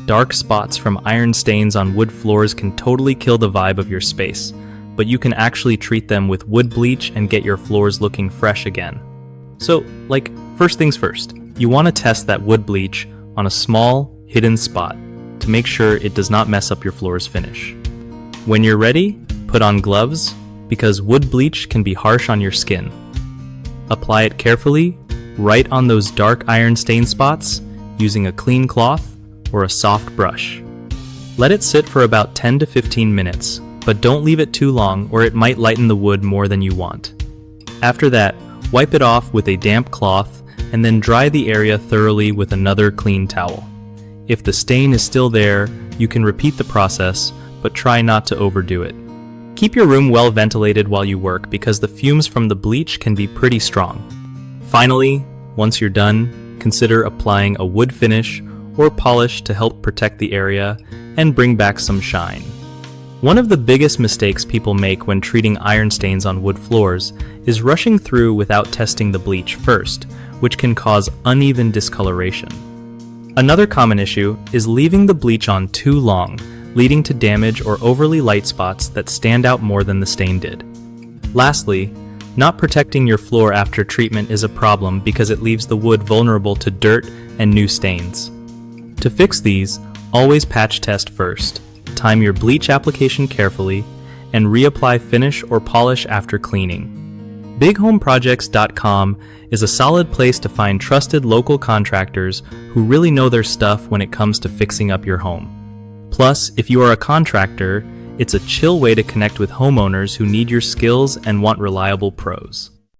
Dark spots from iron stains on wood floors can totally kill the vibe of your space, but you can actually treat them with wood bleach and get your floors looking fresh again. So, first things first, you want to test that wood bleach on a small, hidden spot to make sure it does not mess up your floor's finish. When you're ready, put on gloves, because wood bleach can be harsh on your skin. Apply it carefully, right on those dark iron stain spots, using a clean cloth or a soft brush. Let it sit for about 10 to 15 minutes, but don't leave it too long or it might lighten the wood more than you want. After that, wipe it off with a damp cloth and then dry the area thoroughly with another clean towel. If the stain is still there, you can repeat the process, but try not to overdo it. Keep your room well ventilated while you work because the fumes from the bleach can be pretty strong. Finally, once you're done, consider applying a wood finish or polish to help protect the area and bring back some shine. One of the biggest mistakes people make when treating iron stains on wood floors is rushing through without testing the bleach first, which can cause uneven discoloration. Another common issue is leaving the bleach on too long, leading to damage or overly light spots that stand out more than the stain did. Lastly, not protecting your floor after treatment is a problem because it leaves the wood vulnerable to dirt and new stains. To fix these, always patch test first, time your bleach application carefully, and reapply finish or polish after cleaning. BigHomeProjects.com is a solid place to find trusted local contractors who really know their stuff when it comes to fixing up your home. Plus, if you are a contractor, it's a chill way to connect with homeowners who need your skills and want reliable pros.